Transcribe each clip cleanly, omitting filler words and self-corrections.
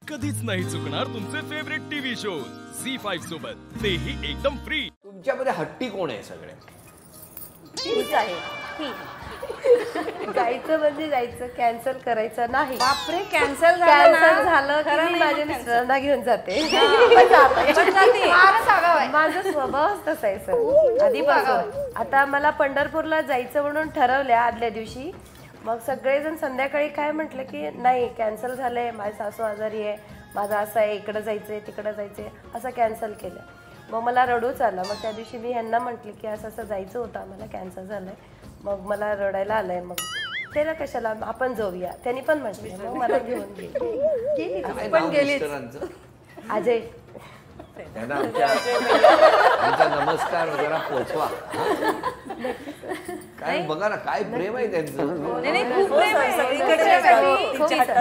कधीच नाही चुकणार तुमचे फेवरेट टीव्ही शोज झी5 सोबत, तेही एकदम फ्री। तुमच्यामध्ये हट्टी कोण आहे सगळ्यात? हीच आहे जायचं म्हणजे जायचं, कॅन्सल करायचं नाही। बापरे, कॅन्सल झालं की मी माझ्या मिस्टरांना घेऊन जाते। माझा स्वभाव तसा आहे सर आधीपासून। आता मला पंढरपूरला जायचं म्हणून ठरवलं आदल्या दिवशी, मग सगळेजण संध्याकाळी काय म्हटलं की नाही कॅन्सल झालंय, माझी सासू आजारी आहे, माझं असं आहे, इकडं जायचंय तिकडं जायचंय, असं कॅन्सल केलं। मग मला रडूच आला। मग त्या दिवशी मी ह्यांना म्हटलं की असं असं जायचं होतं आम्हाला, कॅन्सल झालंय। मग मला रडायला आलंय, मग त्याला कशाला आपण जाऊया, त्यांनी पण म्हटलं, मग मला घेऊन गेली पण गेली। अजय, त्यांना आमचा नमस्कार जरा पोचवा। काय बघा ना, काय प्रेम आहे त्यांचं।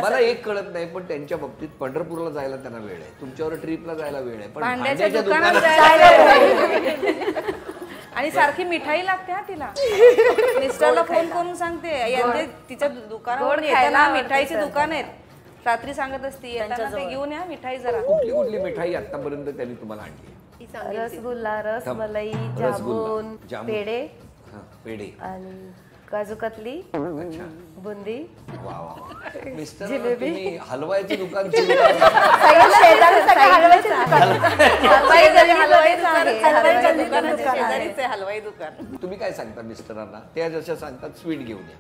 मला एक कळत नाही, पण त्यांच्या बाबतीत पंढरपूरला जायला त्यांना वेळ आहे, तुमच्यावर ट्रिपला जायला वेळ आहे, पण भांड्याच्या दुकानात आणि सारखी मिठाई लागते हा तिला। मिस्टरला फोन करून सांगते तिच्या दुकानावर येताना मिठाईची दुकान आहेत, रात्री सांगत असते ते घेऊन या मिठाई जरा। कुठली कुठली मिठाई आतापर्यंत त्यांनी तुम्हाला आणली? रसगुल्ला, रसमलाई, जामून, पेढे पेढे आणि काजू कतली, बुंदी। वा वा, मिस्टर तुम्ही हलवायचं दुकान हलवाई दुकान। तुम्ही काय सांगता मिस्टरांना? त्या जशा सांगतात स्वीट घेऊन या,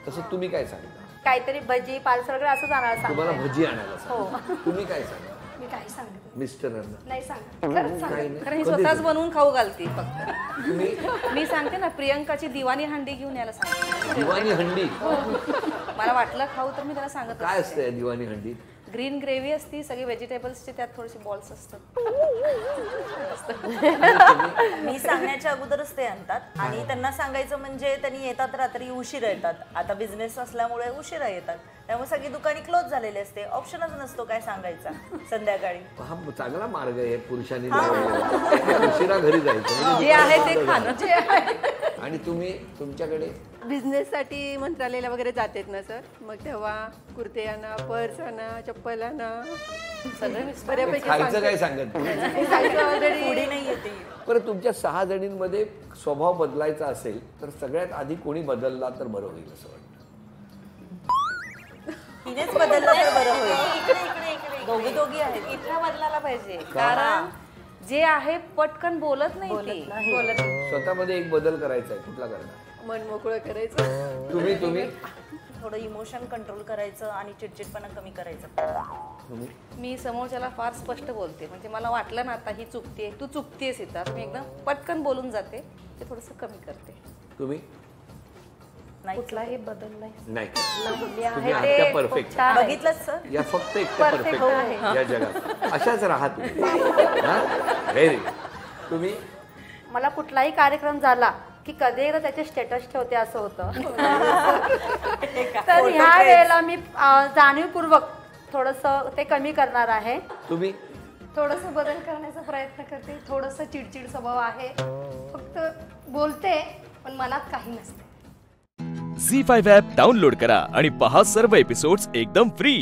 तसं तुम्ही काय सांगता? काहीतरी भजी पार्सल वगैरे असं जाणार। तुम्हाला भजी आणायला सांगता, तुम्ही काय सांगता? मी काही सांगत मिस्टरांना नाही सांगत, कारण ही स्वतःच बनवून खाऊ घालते फक्त। तुम्ही? मी सांगते ना, प्रियंकाची दिवाणी हंडी घेऊन यायला सांगते। दिवाणी हंडी? मला वाटलं खाऊ तर मी त्याला सांगत काय असते दिवाणी हंडी? ग्रीन ग्रेव्ही असती, सगळी व्हेजिटेबल्सची, त्यात थोडेसे बॉल्स असतात। मी सांगण्याच्या अगोदरच ते आणतात आणि त्यांना सांगायचं म्हणजे त्यांनी येतात रात्री उशिरा येतात। आता बिझनेस असल्यामुळे उशिरा येतात, त्यामुळे सगळी दुकाने क्लोज झालेली असते, ऑप्शनच नसतो काय सांगायचा संध्याकाळी। हा चांगला मार्ग आहे पुरुषांनी उशिरा घरी जायचं, जे आहे ते खाणं जे आहे। आणि तुम्ही तुमच्याकडे बिझनेस साठी मंत्रालयाला वगैरे जातेत ना सर, मग तेव्हा कुर्ते आणा, पर्स आणा, चप्पल आणा, सगळं बऱ्यापैकी खायचं काय सांगत पुढे नाही येते। बरं, तुमच्या 6 जणींमध्ये स्वभाव बदलायचा असेल तर सगळ्यात आधी कोणी बदलला तर बरं होईल असं वाटतं? तिनेच बदललं तर बरं होईल। दोघी दोघी आहेत, इथं बदलायला पाहिजे, कारण जे आहे पटकन बोलत नाही ती। स्वतःमध्ये एक बदल करायचा आहे, कुठला करणार? मन मोकळं करायचं। तुम्ही थोडं इमोशन कंट्रोल करायचं आणि चिडचिडपणा कमी करायचं। मी समोरच्याला फार स्पष्ट बोलते, म्हणजे मला वाटलं ना आता ही चुकते, तू चुकतेस इथं, मी एकदम पटकन बोलून जाते, ते थोडंसं कमी करते। तुम्ही? कुठलाही बदल नाही। तुम्ही आत्या परफेक्ट बघितलं सर, या फक्त एकट्या परफेक्ट या जगात, अशाच राहत व्हेरी। तुम्ही? मला कुठलाही कार्यक्रम झाला की कधी एकदा त्याचे स्टेटस ठेवते असं होतं। तर ह्या वेळेला मी जाणीवपूर्वक थोडंसं ते कमी करणार आहे। तुम्ही? थोडंसं बदल करण्याचा प्रयत्न करते, थोडंसं चिडचिड स्वभाव आहे, फक्त बोलते पण मनात काही नसते। झी5 ॲप डाउनलोड करा आणि पहा सर्व एपिसोड्स एकदम फ्री।